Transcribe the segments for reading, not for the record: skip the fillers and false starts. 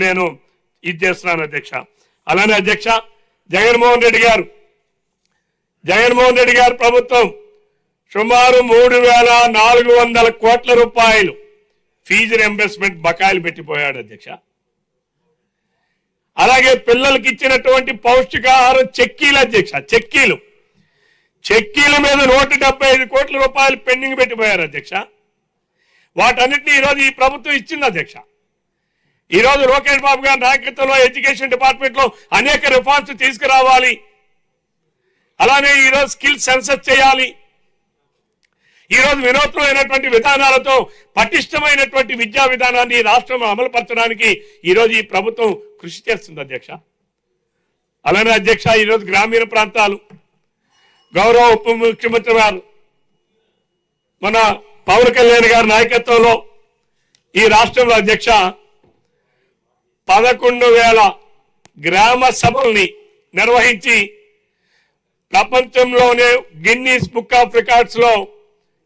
నేను ఇది చేస్తున్నాను అధ్యక్ష. అలానే అధ్యక్ష జగన్మోహన్ రెడ్డి గారు ప్రభుత్వం సుమారు 3,400 కోట్ల రూపాయలు ఫీజు రింబర్స్మెంట్ బకాయిలు పెట్టిపోయాడు అధ్యక్ష. అలాగే పిల్లలకి ఇచ్చినటువంటి పౌష్టికాహారం చెక్కీలు అధ్యక్ష, చెక్కీల మీద 175 కోట్ల రూపాయలు పెండింగ్ పెట్టిపోయారు అధ్యక్ష. వాటన్నిటిని ఈరోజు ఈ ప్రభుత్వం ఇచ్చింది అధ్యక్ష. ఈరోజు లోకేష్ బాబు గారి నాయకత్వంలో ఎడ్యుకేషన్ డిపార్ట్మెంట్ లో అనేక రిఫార్మ్స్ తీసుకురావాలి. అలానే ఈరోజు స్కిల్ సెన్సస్ చేయాలి. ఈరోజు వినూత్నమైనటువంటి విధానాలతో పటిష్టమైనటువంటి విద్యా విధానాన్ని రాష్ట్రంలో అమలుపరచడానికి ఈరోజు ఈ ప్రభుత్వం కృషి చేస్తుంది అధ్యక్ష. అలానే అధ్యక్ష ఈరోజు గ్రామీణ ప్రాంతాలు గౌరవ ఉప ముఖ్యమంత్రి గారు మన పవన్ కళ్యాణ్ గారి నాయకత్వంలో ఈ రాష్ట్రంలో అధ్యక్ష 11,000 గ్రామ సభల్ని నిర్వహించి ప్రపంచంలోనే గిన్నీస్ బుక్ ఆఫ్ రికార్డ్స్ లో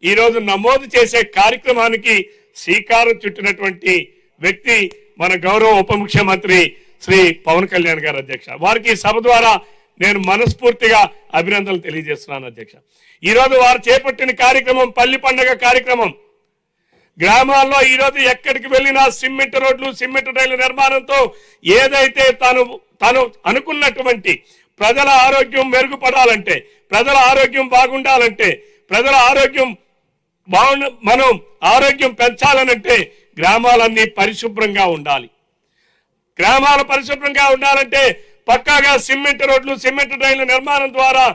ఈరోజు నమోదు చేసే కార్యక్రమానికి శ్రీకారం చుట్టినటువంటి వ్యక్తి మన గౌరవ ఉప ముఖ్యమంత్రి శ్రీ పవన్ కళ్యాణ్ గారు అధ్యక్ష. వారికి సభ ద్వారా నేను మనస్ఫూర్తిగా అభినందనలు తెలియజేస్తున్నాను అధ్యక్ష. ఈరోజు వారు చేపట్టిన కార్యక్రమం పల్లి పండుగ కార్యక్రమం. గ్రామాల్లో ఈరోజు ఎక్కడికి వెళ్ళినా సిమెంట్ రోడ్లు, సిమెంట్ రైలు నిర్మాణంతో ఏదైతే తాను అనుకున్నటువంటి ప్రజల ఆరోగ్యం మెరుగుపడాలంటే, ప్రజల ఆరోగ్యం బాగుండాలంటే, ప్రజల ఆరోగ్యం మనం ఆరోగ్యం పెంచాలనంటే గ్రామాలన్నీ పరిశుభ్రంగా ఉండాలి. గ్రామాలు పరిశుభ్రంగా ఉండాలంటే పక్కాగా సిమెంట్ రోడ్లు, సిమెంట్ రైలు నిర్మాణం ద్వారా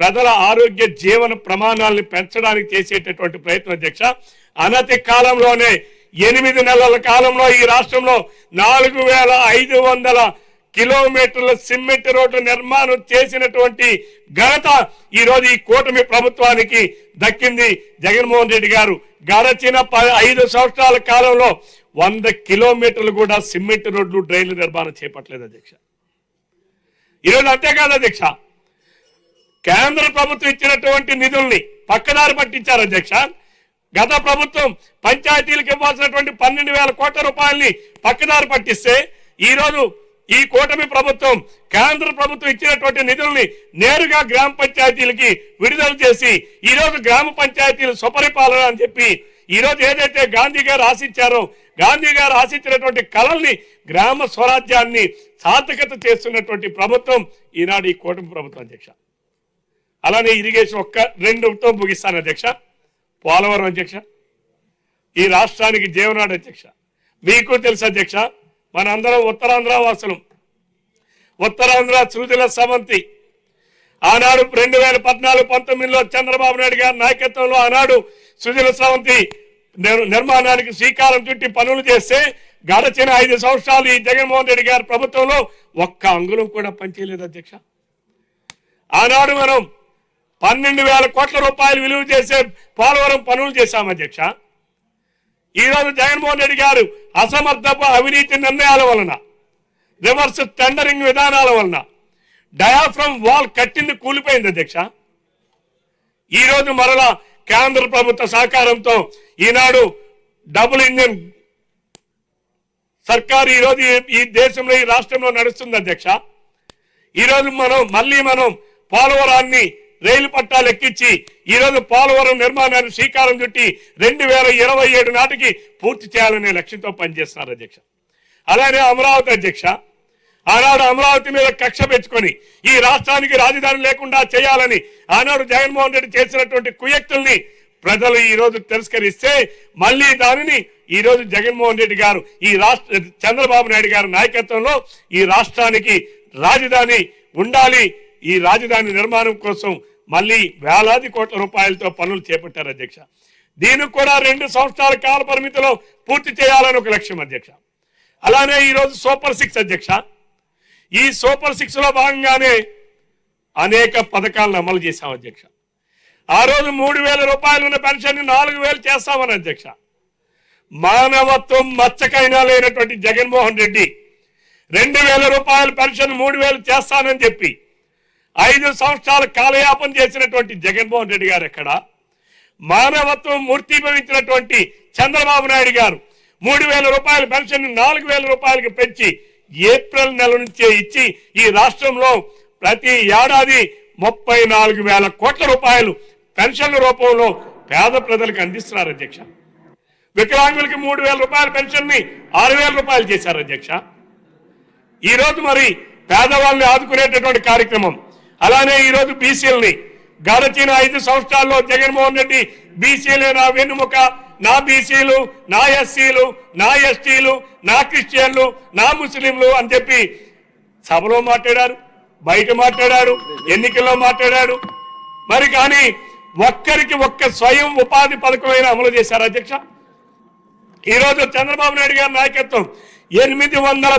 ప్రజల ఆరోగ్య జీవన ప్రమాణాలను పెంచడానికి చేసేటటువంటి ప్రయత్నం అధ్యక్ష. అనతి కాలంలోనే 8 నెలల కాలంలో ఈ రాష్ట్రంలో 4,500 కిలోమీటర్ల సిమెంట్ రోడ్డు నిర్మాణం చేసినటువంటి ఘనత ఈరోజు ఈ కూటమి ప్రభుత్వానికి దక్కింది. జగన్మోహన్ రెడ్డి గారు గడచిన 5 సంవత్సరాల కాలంలో 100 కిలోమీటర్లు కూడా సిమెంట్ రోడ్లు, డ్రైన్లు నిర్మాణం చేపట్టలేదు అధ్యక్ష. ఈరోజు అంతేకాదు అధ్యక్ష, కేంద్ర ప్రభుత్వం ఇచ్చినటువంటి నిధుల్ని పక్కదారి పట్టించారు అధ్యక్ష. గత ప్రభుత్వం పంచాయతీలకు ఇవ్వాల్సినటువంటి 12,000 కోట్ల రూపాయల్ని పక్కదారి పట్టిస్తే ఈరోజు ఈ కూటమి ప్రభుత్వం కేంద్ర ప్రభుత్వం ఇచ్చినటువంటి నిధుల్ని నేరుగా గ్రామ పంచాయతీలకి విడుదల చేసి ఈరోజు గ్రామ పంచాయతీలు సుపరిపాలన అని చెప్పి ఈరోజు ఏదైతే గాంధీ గారు ఆశించారో, గాంధీ గారు ఆశించినటువంటి కళల్ని, గ్రామ స్వరాజ్యాన్ని సార్థకత చేస్తున్నటువంటి ప్రభుత్వం ఈనాడు ఈ కూటమి ప్రభుత్వం అధ్యక్ష. అలానే ఇరిగేషన్ 2తో ముగిస్తాను అధ్యక్ష. పోలవరం అధ్యక్ష ఈ రాష్ట్రానికి జీవనాడు అధ్యక్ష. మీకు తెలుసు అధ్యక్ష, మనందరం ఉత్తరాంధ్ర వాసులం. ఉత్తరాంధ్ర సృజల సమంతి ఆనాడు 2014-19లో చంద్రబాబు నాయుడు గారి నాయకత్వంలో ఆనాడు సృజల సమంతి నిర్మాణానికి శ్రీకారం చుట్టి పనులు చేస్తే గడచిన 5 సంవత్సరాలు ఈ జగన్మోహన్ రెడ్డి గారి ప్రభుత్వంలో ఒక్క అంగుళం కూడా పనిచేయలేదు అధ్యక్ష. ఆనాడు మనం 12,000 కోట్ల రూపాయలు విలువ చేసే పోలవరం పనులు చేశాం అధ్యక్ష. ఈరోజు జగన్మోహన్ రెడ్డి గారు అసమర్థపు అవినీతి నిర్ణయాల వలన, రివర్స్ టెండరింగ్ విధానాల వలన డయాఫ్రమ్ వాల్ కట్టింది కూలిపోయింది అధ్యక్ష. ఈరోజు మరలా కేంద్ర ప్రభుత్వ సహకారంతో ఈనాడు డబుల్ ఇంజిన్ సర్కారు ఈరోజు ఈ దేశంలో, ఈ రాష్ట్రంలో నడుస్తుంది అధ్యక్ష. ఈరోజు మనం పోలవరాన్ని రైలు పట్టాలు ఎక్కించి ఈరోజు పోలవరం నిర్మాణాన్ని శ్రీకారం చుట్టి 2027 నాటికి పూర్తి చేయాలనే లక్ష్యంతో పనిచేస్తున్నారు అధ్యక్ష. అలానే అమరావతి అధ్యక్ష, ఆనాడు అమరావతి మీద కక్ష పెంచుకొని ఈ రాష్ట్రానికి రాజధాని లేకుండా చేయాలని ఆనాడు జగన్మోహన్ రెడ్డి చేసినటువంటి కుయక్తుల్ని ప్రజలు ఈరోజు తిరస్కరిస్తే మళ్ళీ దానిని ఈరోజు జగన్మోహన్ రెడ్డి గారు చంద్రబాబు నాయుడు గారి నాయకత్వంలో ఈ రాష్ట్రానికి రాజధాని ఉండాలి, ఈ రాజధాని నిర్మాణం కోసం మళ్ళీ వేలాది కోట్ల రూపాయలతో పనులు చేపట్టారు అధ్యక్ష. దీనికి కూడా 2 సంవత్సరాల కాల పరిమితిలో పూర్తి చేయాలని ఒక లక్ష్యం అధ్యక్ష. అలానే ఈరోజు సూపర్ 6 అధ్యక్ష. ఈ సూపర్ 6 లో భాగంగానే అనేక పథకాలను అమలు చేశాం అధ్యక్ష. ఆ రోజు 3,000 రూపాయలు ఉన్న పెన్షన్ 4,000 చేస్తామని అధ్యక్ష. మానవత్వం మచ్చకైనా లేనటువంటి జగన్మోహన్ రెడ్డి 2,000 రూపాయల పెన్షన్ 3,000 చేస్తానని చెప్పి 5 సంవత్సరాల కాలయాపన చేసినటువంటి జగన్మోహన్ రెడ్డి గారు ఎక్కడ? మానవత్వం మూర్తిభవించినటువంటి చంద్రబాబు నాయుడు గారు 3,000 రూపాయల పెన్షన్ 4,000 రూపాయలకు పెంచి ఏప్రిల్ నెల నుంచే ఇచ్చి ఈ రాష్ట్రంలో ప్రతి ఏడాది 34,000 కోట్ల రూపాయలు పెన్షన్ల రూపంలో పేద ప్రజలకు అందిస్తున్నారు అధ్యక్ష. వికలాంగులకి 3,000 రూపాయల పెన్షన్ ని 6,000 రూపాయలు చేశారు అధ్యక్ష. ఈ రోజు మరి పేదవాళ్ళని ఆదుకునేటటువంటి కార్యక్రమం. అలానే ఈ రోజు బీసీలని గడచిన 5 సంవత్సరాల్లో జగన్మోహన్ రెడ్డి బీసీలే నా వెన్నుముక, నా బీసీలు, నా ఎస్సీలు, నా ఎస్టీలు, నా క్రిస్టియన్లు, నా ముస్లింలు అని చెప్పి సభలో మాట్లాడారు, బయట మాట్లాడారు, ఎన్నికల్లో మాట్లాడారు. మరి కానీ ఒక్కరికి ఒక్క స్వయం ఉపాధి పథకమైన అమలు చేశారు అధ్యక్ష. ఈరోజు చంద్రబాబు నాయుడు గారి నాయకత్వం 800